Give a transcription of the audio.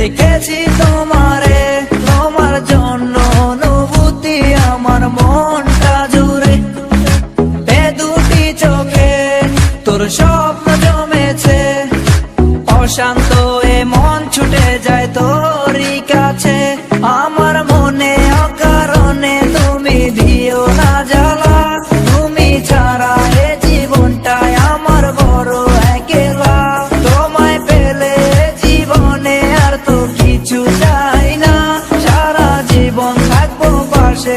দেখেছি তোমারে, তোমার জন্য অনুভূতি আমার মনটা জুড়ে। এ দুটি চোখে তোর স্বপ্ন জমেছে, অশান্ত এ মন ছুটে যায় তোরই কাছে। আমার মনে অকারণে তুমি দিও না জ্বালা, তুমি ছাড়া এ জীবনটাই আমার বড় একলা। তোমায় পেলে জীবনে আর তো কিছু চাই না, সারা জীবন থাকবো পাশে।